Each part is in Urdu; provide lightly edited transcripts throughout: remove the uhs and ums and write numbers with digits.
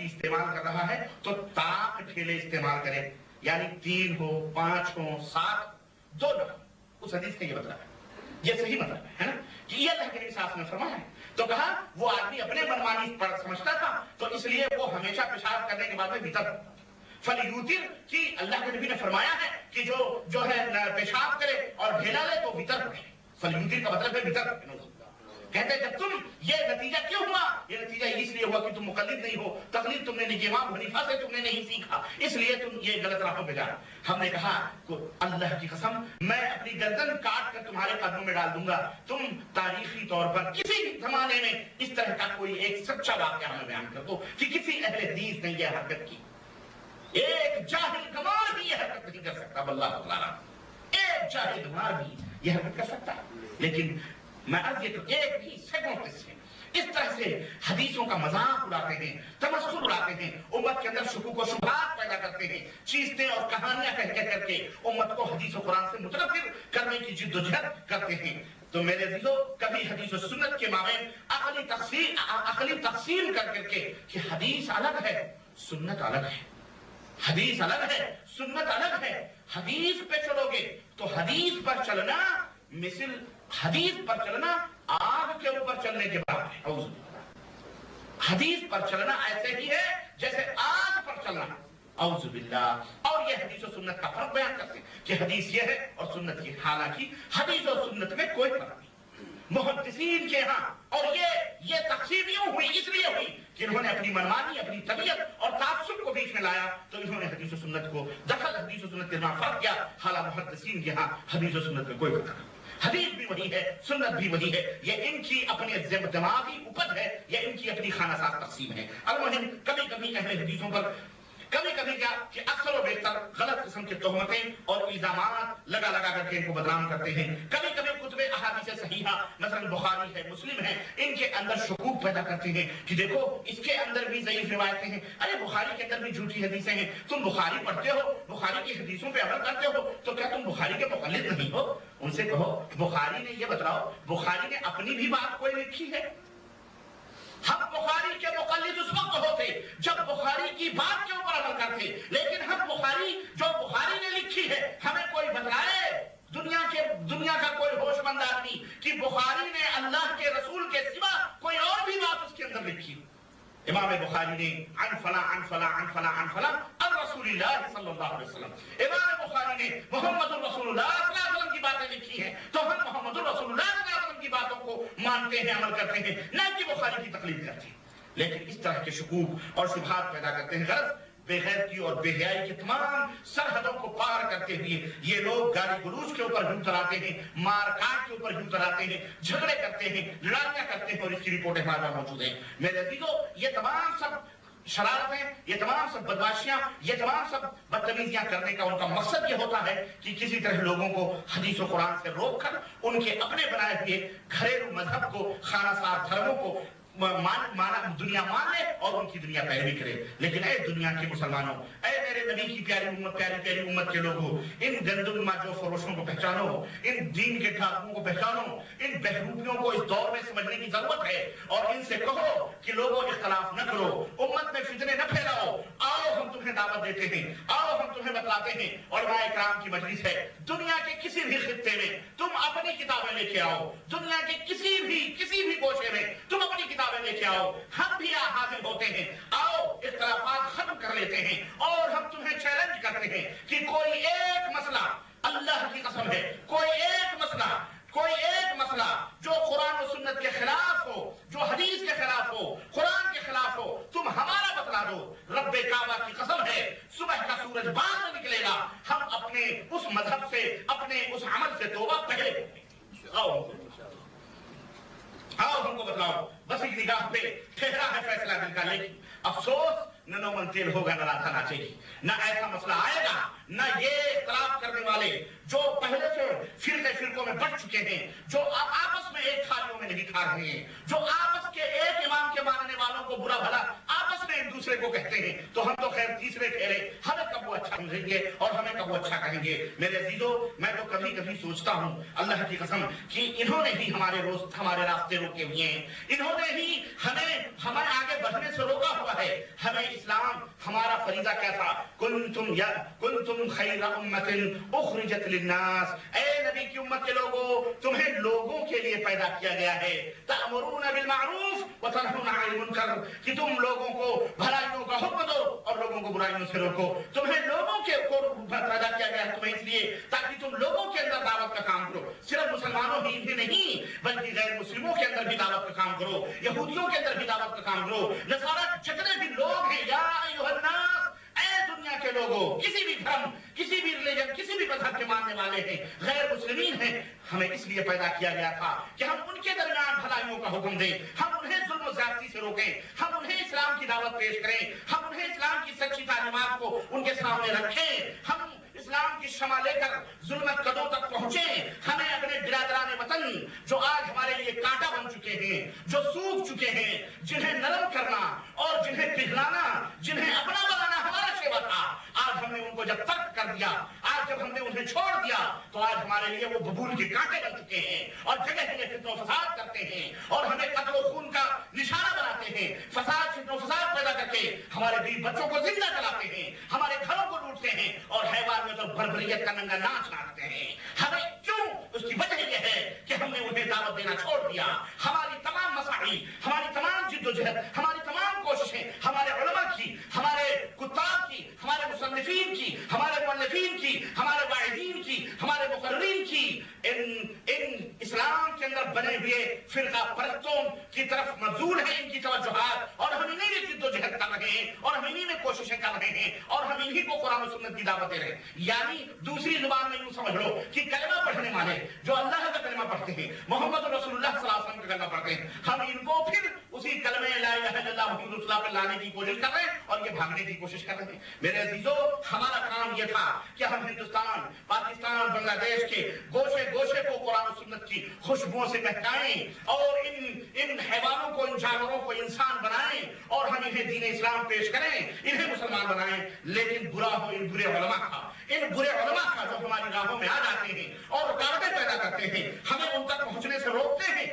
لفظ استعمال کر رہا ہے تو طاق ٹھیلے استعمال کرے، یعنی 3 ہو 5 ہو 7 2 نہ، اس حدیث کا یہ مطلب ہے، یہ صحیح مطلب ہے نا کہ یہ اللہ کے نبی صلی اللہ علیہ وسلم نے فرمایا ہے۔ تو کہا وہ آدمی اپنے منمانی سمجھتا تھا تو اس لیے وہ ہمیشہ پیشاب کرنے کے بعد میں وطر فلیوتر کہ اللہ کے نبی نے فرمایا ہے کہ جو ہے پیشاب کرے اور ڈھیلا لے تو وطر پڑھے۔ فلیوتر کا مطلب ہے وطر۔ کہتے ہیں جب تم یہ نتیجہ کیوں ہوا؟ یہ نتیجہ اس لیے ہوا کہ تم مقلد نہیں ہو، تقلید تم نے نہیں، امام حنیفہ سے تم نے نہیں سیکھا، اس لیے تم یہ غلط راہوں پہ جا رہے۔ ہم نے کہا اللہ کی قسم میں اپنی گردن کاٹ کر تمہارے قدموں میں ڈال دوں گا، تم تاریخی طور پر کسی بھی زمانے میں اس طرح کا کوئی ایک سچا واقعہ ہمیں بیان کر دو کہ کسی اہل حدیث نے یہ حرکت کی۔ ایک جاہل گوار بھی یہ حرکت نہیں کر سکتا، واللہ تعالیٰ ایک جاہل گوار بھی یہ حرکت کر سکتا ہے۔ لیکن میں عرض یہ تو ایک بھی سیکنڈ قصے اس طرح سے حدیثوں کا مذاق اڑاتے ہیں، تمسخر اڑاتے ہیں، امت کے اندر شکوک و شبہات پیدا کرتے ہیں، چیزیں اور کہانیاں کر کے امت کو حدیث و قرآن سے متنفر کرنے کی جد و جہد کرتے ہیں۔ تو میرے عزیزو کبھی حدیث و سنت کے مابین عقلی تقسیم کر کے کہ حدیث الگ ہے سنت الگ ہے، حدیث الگ ہے سنت الگ ہے۔ حدیث پہ چلو گے تو حدیث پر چلنا مثل حدیث پر چلنا آگ کے اوپر چلنے کے بعد ہے۔ حدیث پر چلنا ایسے ہی ہے جیسے آگ پر چلنا، اعوذ باللہ۔ اور یہ حدیث و سنت کا فرق بیان کرتے ہیں کہ حدیث یہ ہے اور سنت یہ، حالانکہ حدیث و سنت میں کوئی فرق نہیں۔ محدثین کے ہاں اور یہ تقسیم یوں ہوئی اس لیے ہوئی کہ انہوں نے اپنی منمانی، اپنی طبیعت اور تعصب کو بیچ میں لایا تو انہوں نے حدیث و سنت کو دخل حدیث و سنت کے نام فرق کیا، حالانکہ محدثین کے ہاں حدیث و سنت میں کوئی فرق نہیں۔ حدیث بھی وہی ہے، سنت بھی وہی ہے، یہ ان کی اپنے دماغی اپج ہے، یہ ان کی اپنی خانہ ساز تقسیم ہے۔ المہم کبھی کبھی اہل حدیثوں پر کبھی کیا کہ اکثر و بیشتر غلط قسم کی تہمتیں اور الزامات لگا کر کے ان کو بدنام کرتے ہیں۔ کبھی کتب احادیث صحیحہ مثلا بخاری ہے، مسلم ہے، ان کے اندر شکوک پیدا کرتے ہیں کہ دیکھو اس کے اندر بھی ضعیف روایتیں ہیں، ارے بخاری کے اندر بھی جھوٹی حدیثیں ہیں، تم بخاری پڑھتے ہو، بخاری کی حدیثوں پہ عمل کرتے ہو تو کیا تم بخاری کے مقلد نہیں ہو؟ ان سے کہو بخاری نے یہ بتلاؤ بخاری نے اپنی بھی بات کوئی لکھی ہے؟ ہم بخاری کے مقلد اس وقت ہوتے جب بخاری کی بات کے اوپر عمل کرتے، لیکن ہم بخاری جو بخاری نے لکھی ہے ہمیں کوئی بتلائے دنیا کا کوئی ہوش مند آدمی کہ بخاری نے اللہ کے رسول کے سوا کوئی اور بھی بات اس کے اندر لکھی۔ امام بخاری نے عن فلاں عن فلاں عن فلاں عن فلاں عن رسول اللہ صلی اللہ علیہ وسلم، امام بخاری نے محمد الرسول اللہ صلی اللہ علیہ وسلم کی باتیں لکھی ہیں تو ہم محمد الرسول اللہ صلی اللہ علیہ وسلم کی باتوں کو مانتے ہیں، عمل کرتے ہیں، نہ کہ بخاری کی تقلید کرتے ہیں۔ لیکن اس طرح کے شکوک اور شبہات پیدا کرتے ہیں، غرض بے غیرتی اور بے حیائی کی تمام سرحدوں کو پار کرتے ہوئے یہ لوگ گالی گلوچ کے اوپر ہجوم چلاتے ہیں، مار کاٹ کے اوپر ہجوم چلاتے ہیں، جھگڑے کرتے ہیں، لڑائیاں کرتے ہیں، اور اس کی رپورٹیں ہمارے پاس موجود ہیں۔ میرے عزیزو یہ تمام سب شرارتیں، یہ تمام سب بدماشیاں، یہ تمام سب بدتمیزیاں کرنے کا ان کا مقصد یہ ہوتا ہے کہ کسی طرح لوگوں کو حدیث و قرآن سے روک کر ان کے اپنے بنائے ہوئے گھریلو مذہب کو، خانہ سار دھرموں کو دنیا مان لے اور ان کی دنیا پیروی کرے۔ لیکن اے دنیا کے مسلمانوں، اے میرے نبی کی پیاری امت کے لوگوں، ان گندم جو فروشوں کو پہچانو، ان دین کے ڈھاکوں کو پہچانو، ان بہروپیوں کو اس دور میں سمجھنے کی ضرورت ہے اور ان سے کہو کہ لوگوں اختلاف نہ کرو، امت میں فتنے نہ پھیلاؤ، آؤ ہم تمہیں دعوت دیتے ہیں، آؤ ہم تمہیں بتلاتے ہیں۔ علماء کرام کی مجلس ہے، دنیا کے کسی بھی خطے میں تم اپنی کتابیں لے کے آؤ، دنیا کے کسی بھی گوشے میں تم اپنی کتابیں لے کے آؤ، ہم بھی حاضر ہوتے ہیں، آؤ اختلافات ختم کر لیتے ہیں اور ہم تمہیں چیلنج کرتے ہیں کہ کوئی ایک مسئلہ، اللہ کی قسم ہے، کوئی ایک مسئلہ جو قرآن و سنت کے خلاف ہو، جو حدیث کے خلاف ہو، قرآن کے خلاف ہو، تم ہمارا بتلا دو، رب کعبہ کی قسم ہے صبح کا سورج بعد میں نکلے گا، ہم اپنے اس مذہب سے، اپنے اس عمل سے توبہ پہلے کریں گے۔ آؤ ہم کو بتلاؤ، بس ایک نگاہ پہ ٹھہرا ہے فیصلہ دل کا، لیکن افسوس نہ نومن تیل ہوگا نہ راتھا ناچے گی، نہ ایسا مسئلہ آئے گا، نہ یہ اختلاف کرنے والے جو پہلے سے فرقوں میں بٹ چکے ہیں، جو آپس میں ایک تھالیوں میں نہیں کھا رہے ہیں، جو آپس کے ایک امام کے ماننے والوں کو برا بھلا آپس میں ایک دوسرے کو کہتے ہیں، تو ہم تو خیر تیسرے ٹھہرے، ہمیں کب وہ اچھا سمجھیں گے اور ہمیں کب وہ اچھا کہیں گے۔ میرے عزیزو میں تو کبھی سوچتا ہوں اللہ کی قسم کہ انہوں نے ہی ہمارے راستے روکے ہوئے ہیں، انہوں نے ہی ہمیں آگے بڑھنے سے روکا ہوا ہے، ہمیں اسلام ہمارا فریضہ کیا تھا؟ کنتم خیر امت اخرجت للناس، اے نبی کی امت کے لوگوں، تمہیں لوگوں کے لیے پیدا کیا گیا ہے، تأمرون بالمعروف وتنہون عن المنکر، کہ تم لوگوں کو بھلائیوں کا حکم دو اور لوگوں کو برائیوں سے روکو۔ تمہیں لوگوں کے کو پیدا کیا گیا ہے تمہیں اس لیے تاکہ تم لوگوں کے اندر دعوت کا کام کرو، صرف مسلمانوں ہی نہیں بلکہ غیر مسلموں کے اندر بھی دعوت کا کام کرو، یہودیوں کے اندر بھی دعوت کا کام کرو، نصارہ جتنے بھی لوگ ہیں، یا ایھا الناس، اے دنیا کے لوگوں، کسی بھی دھرم، کسی بھی ریلیجن، کسی بھی مذہب کے ماننے والے ہیں، غیر مسلمین ہیں، ہمیں اس لیے پیدا کیا گیا تھا کہ ہم ان کے درمیان بھلائیوں کا حکم دیں، ہم انہیں ظلم و زیادتی سے روکیں، ہم انہیں اسلام کی دعوت پیش کریں، ہم انہیں اسلام کی سچی تعلیمات کو ان کے سامنے رکھیں، ہم اسلام کی شمع لے کر ظلمت قدوں تک پہنچیں۔ ہمیں اپنے برادران وطن جو آج ہمارے لیے کانٹا بن چکے ہیں، جو سوکھ چکے ہیں، جنہیں نرم کرنا اور جنہیں پگھلانا، جنہیں اپنا بنانا ہمارا شیوا تھا، آج ہم نے ان کو جب ترک کر دیا، آج جب ہم نے انہیں چھوڑ دیا تو آج ہمارے لیے وہ ببول کے کانٹے بن چکے ہیں اور جگہ جگہ فتنہ و فساد کرتے ہیں اور ہمیں قتل و خون کا نشانہ بناتے ہیں، فساد فتنہ و فساد پیدا کر کے ہمارے بیوی بچوں کو زندہ جلاتے ہیں، ہمارے گھروں کو لوٹتے ہیں اور حیوان میں تو بربریت کا ننگا ناچ ناچتے ہیں۔ ہمیں کیوں؟ اس کی وجہ یہ ہے کہ ہم نے انہیں دعوت دینا چھوڑ دیا۔ ہماری تمام مساعی، ہماری تمام جد و جہد، ہماری تمام کوششیں، ہمارے علماء کی، ہمارے کتاب کی، ہمارے مصنفین کی، ہمارے مؤلفین کی، ہمارے واعظین کی، ہمارے مقررین کی ان اسلام کے اندر بنے ہوئے فرقہ پرستوں کی طرف مبذول ہے ان کی توجہات، اور ہم انہیں میں جد و جہد کر رہے ہیں اور ہم انہیں میں کوششیں کر رہے ہیں اور ہم انہیں کو قرآن و سنت کی دعوت دے رہے ہیں۔ یعنی دوسری زبان میں یوں سمجھ لو کہ کلمہ پڑھنے والے جو اللہ کا کلمہ پڑھتے ہیں، محمد رسول اللہ صلی اللہ علیہ وسلم کا کلمہ پڑھتے ہیں، ہم ان کو پھر اسی کلمہ لا الہ الا اللہ محمد رسول اللہ پہ لانے کی کوشش کر رہے ہیں اور یہ بھاگنے کی کوشش کر رہے ہیں۔ میرے عزیزو، ہمارا کام یہ تھا کہ ہم ہندوستان، پاکستان، بنگلہ دیش کے گوشے گوشے کو قرآن و سنت کی خوشبوؤں سے مہکائیں اور ان حیوانوں کو، ان جانوروں کو انسان بنائیں اور ہم انہیں دین اسلام پیش کریں، انہیں مسلمان بنائیں۔ لیکن برا ہو ان برے علماء کا، ان برے علماء کا جو ہماری راہوں میں آ جاتے ہیں اور رکاوٹیں پیدا کرتے ہیں، ہمیں ان تک پہنچنے سے روکتے ہیں۔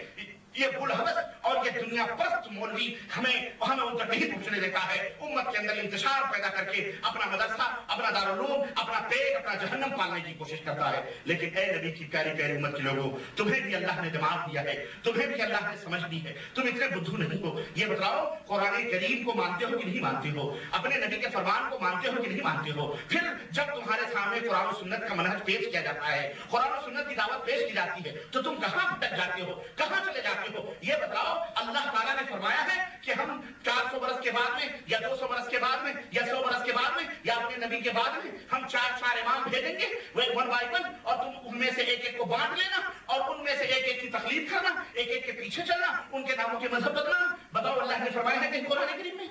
یہ بلحوث اور یہ دنیا پرست مولوی ہمیں ان تک نہیں پہنچنے دیتا ہے، امت کے اندر انتشار پیدا کر کے اپنا مدرسہ، اپنا دارالعلوم، اپنا پیٹ، اپنا جہنم پالنے کی کوشش کرتا ہے۔ لیکن اے نبی کی پیاری پیاری امت کے لوگوں، تمہیں بھی اللہ نے دماغ دیا ہے، تمہیں بھی اللہ نے سمجھ دی ہے، تم اتنے بدھو نہیں ہو۔ یہ بتاؤ، قرآن کریم کو مانتے ہو کہ نہیں مانتے ہو؟ اپنے نبی کے فرمان کو مانتے ہو کہ نہیں مانتے ہو؟ پھر جب تمہارے سامنے قرآن و سنت کا منہج پیش کیا جاتا ہے، قرآن و سنت کی دعوت پیش کی جاتی ہے، تو تم کہاں بھٹک جاتے ہو، کہاں چلے جاتے ہو؟ یہ بتاؤ، اللہ تعالیٰ نے فرمایا ہے کہ ہم 400 برس کے بعد میں یا 200 برس کے بعد میں یا 100 برس کے بعد میں یا اپنے نبی کے بعد میں ہم چار امام بھیجیں گے، وہ ون بائی ون، اور تم ان میں سے ایک ایک کو بانٹ لینا اور ان میں سے ایک ایک کی تقلید کرنا، ایک ایک کے پیچھے چلنا، ان کے ناموں کے مذہب بدلنا۔ بتاؤ، اللہ نے فرمایا ہے کہیں قرآن کریم میں؟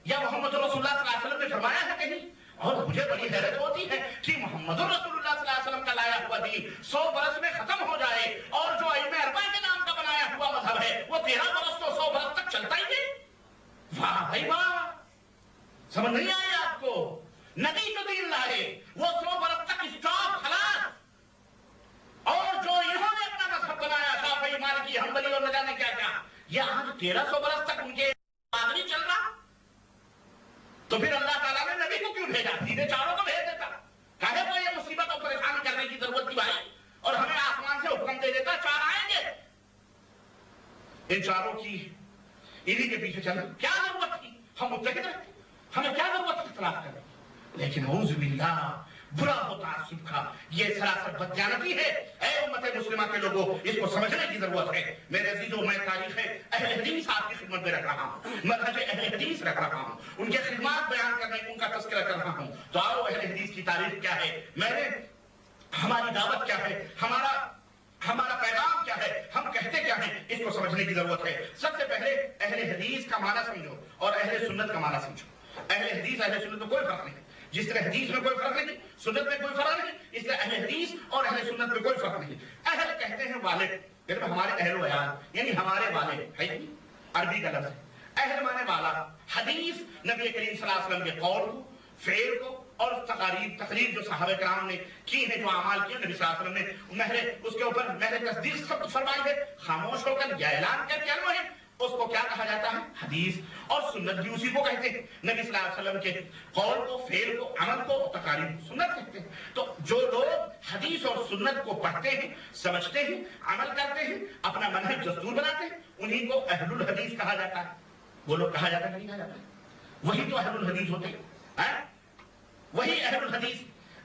یا محمد رسول اللہ صلی اللہ علیہ وسلم نے فرمایا ہے کہیں؟ اور مجھے بڑی حیرت ہوتی ہے کہ محمد رسول اللہ صلی اللہ علیہ وسلم کا لایا ہوا دین 100 برس میں ختم ہو جائے اور جو ائمہ اربعہ کے نام کا بنایا ہوا مذہب ہے وہ 13 برس تو 100 برس تک چلتا ہی نہیں۔ واہ بھائی واہ، سمجھ نہیں آئی آپ کو؟ نبی جو دین لائے وہ 100 برس تک اسٹاپ خلاص، اور جو انہوں نے اپنا مذہب بنایا شافعی، مالکی، حنبلی اور نہ جانے کیا کیا، یہ آج 1300 برس تک ان کے بعد نہیں چل رہا۔ تو پھر اللہ تعالیٰ نے نبی کو کیوں بھیجا؟ سیدھے چاروں کو بھیج دیتا، کہے کو یہ مصیبت اور پریشان کرنے کی ضرورت تھی بھائی، اور ہمیں آسمان سے حکم دے دیتا 4 آئیں گے، ان چاروں کی انہی کے پیچھے چلنا کیا ضرورت تھی؟ ہم متحد رہتے، ہمیں کیا ضرورت تھی اختلاف کرنے؟ لیکن اعوذ باللہ، برا ہو تعصب کا، یہ سراسر بددیانتی ہے۔ اے امت مسلمہ کے لوگوں، اس کو سمجھنے کی ضرورت ہے۔ میرے عزیزوں، میں تاریخ اہل حدیث آپ کی خدمت میں رکھ رہا ہوں، منہج اہل حدیث رکھ رہا ہوں، ان کے خدمات بیان کرنے، ان کا تذکرہ کر رہا ہوں۔ تو آؤ، اہل حدیث کی تاریخ کیا ہے، ہماری دعوت کیا ہے، ہمارا پیغام کیا ہے، ہم کہتے کیا ہیں، اس کو سمجھنے کی ضرورت ہے۔ سب سے پہلے اہل حدیث کا معنی سمجھو اور اہل سنت کا معنی سمجھو۔ اہل حدیث، اہل سنت میں کوئی فرق نہیں، جس طرح حدیث میں کوئی فرق نہیں، سنت میں کوئی فرق نہیں، اس طرح اہل حدیث اور اہل سنت میں کوئی فرق نہیں۔ اہل کہتے ہیں والد، یعنی ہمارے اہل و عیال، یعنی ہمارے والد ہے، عربی کا لفظ ہے۔ اہل مانے والا، حدیث نبی کریم صلی اللہ علیہ وسلم کے قول کو، فعل کو اور تقریر جو صحابہ کرام نے کی ہے، جو اعمال کیے نبی صلی اللہ علیہ وسلم نے اس کے اوپر مہر تصدیق سب فرمائی ہے، خاموش ہو کر یا اعلان کر کے ہے اس کو کیا کہا جاتا ہے؟ حدیث. اور سنت بھی اسی کو کہتے ہیں. نبی صلی اللہ علیہ وسلم کے قول کو، فعل کو، عمل کو، تقاریر کو سنت کہتے ہیں. تو جو لوگ حدیث اور سنت کو پڑھتے ہیں، سمجھتے ہیں، عمل کرتے ہیں، اپنا منہج دستور بناتے ہیں، انہی کو اہل الحدیث کہا جاتا ہے. وہ لوگ کہا جاتا ہے نہیں کہا جاتا ہے؟ وہی تو اہل الحدیث ہوتے ہیں. وہی اہل الحدیث.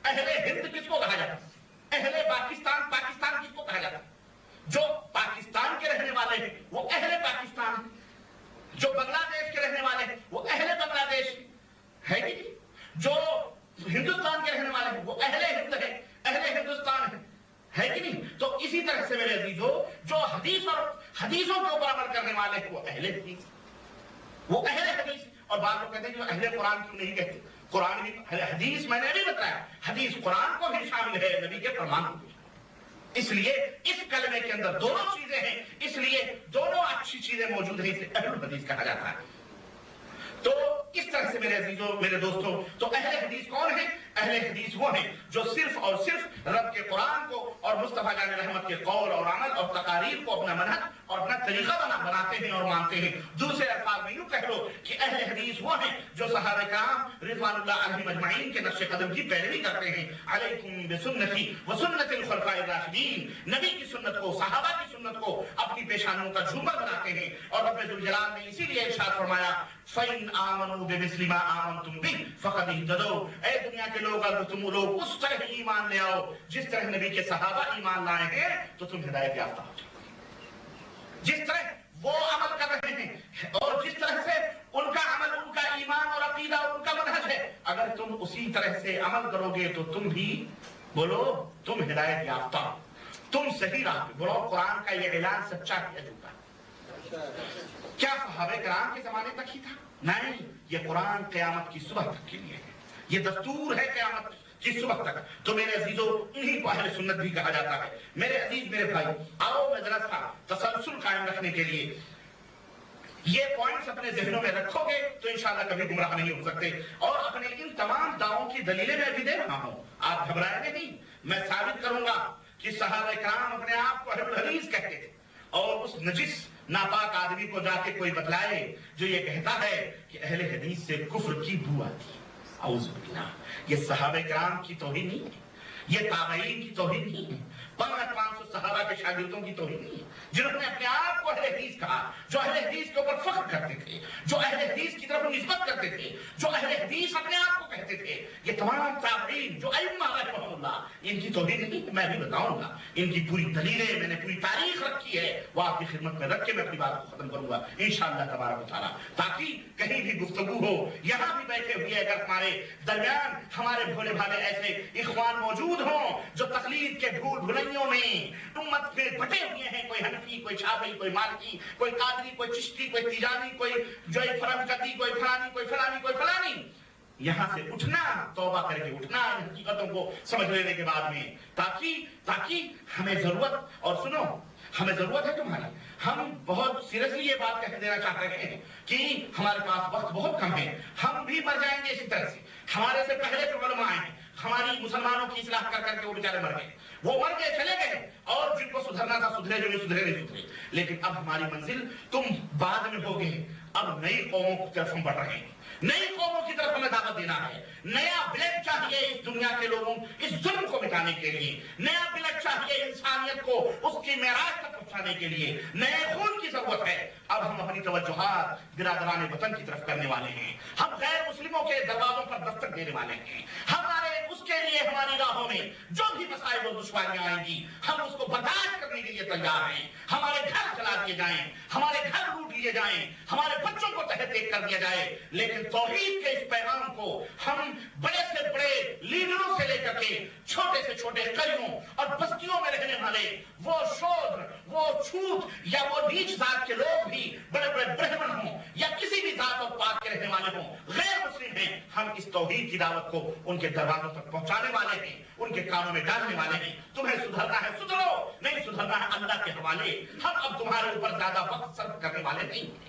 اہل ہند کس کو کہا جاتا ہے؟ اہل پاکستان، پاکستان کس کو کہا جاتا ہے؟ جو پاکستان کے رہنے والے ہیں وہ اہل پاکستان ہیں. جو بنگلہ دیش کے رہنے والے ہیں وہ اہل بنگلہ دیش ہے کہ نہیں؟ جو ہندوستان کے رہنے والے ہیں وہ اہل ہند ہے، اہل ہندوستان ہے کہ نہیں؟ تو اسی طرح سے میرے عزیزو، جو حدیث اور حدیثوں کے اوپر عمل کرنے والے ہیں وہ اہل حدیث، وہ اہل حدیث. اور بعض لوگ کہتے ہیں کہ اہل قرآن کیوں نہیں کہتے؟ قرآن بھی حدیث، میں نے بھی بتایا، حدیث قرآن کو بھی شامل ہے، نبی کے فرمان کو بھی. اس لیے اس کلمے کے اندر دونوں چیزیں ہیں، اس لیے دونوں اچھی چیزیں موجود ہیں، اسے اہل الحدیث کہا جاتا ہے. تو اس طرح سے میرے عزیزوں، میرے دوستوں، تو اہل حدیث کون ہیں؟ اہل حدیث وہ ہیں جو صرف اور صرف رب کے قرآن کو اور مصطفیٰ جان رحمت کے قول اور عمل اور تقاریر کو اپنا منہج اور اپنا طریقہ بناتے ہیں اور مانتے ہیں. دوسرے الفاظ میں یوں کہہ لو کہ اہل حدیث وہ ہیں جو صحابہ کرام رضوان اللہ علیہم اجمعین کے نقش قدم کی پیروی کرتے ہیں. علیکم بسنتی وسنت الخلفاء الراشدین، نبی کی سنت کو، صحابہ کی سنت کو اپنی پیشانیوں کا جھومر بناتے ہیں. اور رب ذوالجلال نے اسی لیے ارشاد فرمایا فَإِنْ آمَنُوا بِمِثْلِ مَا آمَنْتُمْ بِهِ فَقَدِ اهْتَدَوْا. اے دنیا کے لوگ، اگر تم لوگ اس طرح ایمان لے آؤ جس طرح نبی کے صحابہ ایمان لائے ہیں تو تم ہدایت یافتہ ہو جاؤ. جس طرح وہ عمل کر رہے ہیں اور جس طرح سے ان کا عمل، ان کا ایمان اور عقیدہ اور ان کا منہج ہے، اگر تم اسی طرح سے عمل کرو گے تو تم بھی بولو تم ہدایت یافتہ، تم صحیح راہ پہ. بولو قرآن کا یہ اعلان سچا ہے جھوٹا؟ کیا صحابہ کرام کے زمانے تک ہی تھا؟ نہیں، یہ قرآن قیامت کی صبح تک کے لیے ہے. یہ دستور ہے قیامت کی صبح تک. تو میرے عزیزو، انہی کو اہل سنت بھی کہا جاتا ہے. میرے عزیز، میرے بھائی، آؤ میں ذرا سا تسلسل قائم رکھنے کے لیے یہ پوائنٹس اپنے ذہنوں میں رکھو گے تو انشاءاللہ کبھی گمراہ نہیں ہو سکتے. اور اپنے ان تمام دعووں کی دلیلیں میں بھی دے رہا ہوں، آپ گھبرائیں گے نہیں. میں ثابت کروں گا کہ صحابہ کرام اپنے آپ کو اہل الحدیث کہتے تھے. اور اس نجس ناپاک آدمی کو جا کے کوئی بتلائے جو یہ کہتا ہے کہ اہل حدیث سے کفر کی بو آتی ہے، اعوذ باللہ، یہ صحابہ کرام کی توہین نہیں ہے، یہ تابعین کی توہین نہیں ہے، 500 صحابہ کے شاگردوں کی توہین نہیں ہے، جنہوں نے اپنے آپ کو اہل حدیث کہا، جو اہل حدیث کے اوپر فخر کرتے تھے، جو اہل حدیث کی طرف نسبت کرتے تھے، جو اہل حدیث اپنے آپ کو کہتے تھے. یہ تمام تابعین جو ائمہ رحمہم اللہ، ان کی توہین نہیں، میں بھی بتاؤں گا. ان کی پوری دلیلیں، میں نے پوری تاریخ رکھی ہے، وہ آپ کی خدمت میں رکھ کے میں اپنی بات کو ختم کروں گا انشاءاللہ تبارک و تعالیٰ. تاکہ کہیں بھی گفتگو ہو، یہاں بھی بیٹھے ہوئے اگر ہمارے درمیان ہمارے بھولے بھالے ایسے اخوان موجود ہوں جو تقلید کے بھول بھلائیوں میں امت میں بٹے ہوئے ہیں، کوئی حنفی، کوئی شافعی، کوئی مالکی، کوئی قادری، کوئی چشتی، کوئی تیجانی، کوئی جو فرنگتی، کوئی فلانی، کوئی فلانی، کوئی فلانی، یہاں سے اٹھنا، توبہ کر کے اٹھنا ان حقیقتوں کو سمجھ لینے کے بعد میں، تاکہ ہمیں ضرورت، اور سنو ہمیں ضرورت ہے تمہاری. ہم بہت سیریسلی یہ بات کہہ دینا چاہ رہے ہیں کہ ہمارے پاس وقت بہت کم ہے، ہم بھی مر جائیں گے اسی طرح سے. ہمارے سے پہلے جو علماء ہیں، ہماری مسلمانوں کی اصلاح کر کے وہ بیچارے مر گئے، وہ مر گئے، چلے گئے، اور جن کو سدھرنا تھا سدھرے، جو نہیں سدھرے نہیں سدھرے. لیکن اب ہماری منزل تم بعد میں ہوگے. اب نئی قوموں کی طرف ہم بڑھ رہے ہیں، نئی قوموں کی طرف ہمیں دعوت دینا ہے. نیا بلڈ چاہیے اس دنیا کے لوگوں، اس ظلم کو مٹانے کے لیے. نیا بلڈ چاہیے انسانیت کو اس کی معراج تک پہنچانے کے لیے. نئے خون کی ضرورت ہے. اب ہم اپنی توجہات برادران وطن کی طرف کرنے والے ہیں. ہم غیر مسلموں کے دروازوں پر دستک دینے والے ہیں. ہمارے اس کے لیے ہماری راہوں میں جو بھی مسائل اور دشواریاں آئیں گی، ہم اس کو برداشت کرنے کے لیے تیار ہیں. ہمارے گھر جلا دیے جائیں، ہمارے گھر لوٹ لیے جائیں، ہمارے بچوں کو تحت دیکھ کر دیا جائے، لیکن توحید کے اس پیغام کو ہم بڑے سے بڑے لیڈروں سے لے کر کے چھوٹے سے چھوٹے قریوں اور بستیوں میں رہنے والے وہ شودر، وہ چھوت یا وہ نیچ ذات کے لوگ بھی، بڑے بڑے برہمن ہوں یا کسی بھی ذات اور پات کے رہنے والے ہوں، غیر مسلم ہیں، ہم اس توحید کی دعوت کو ان کے دروازوں تک پہنچانے والے ہیں، ان کے کانوں میں ڈالنے والے ہیں. تمہیں سدھرنا ہے سدھرو، نہیں سدھرنا ہے اللہ کے حوالے. ہم اب تمہارے اوپر زیادہ وقت صرف کرنے والے نہیں ہیں.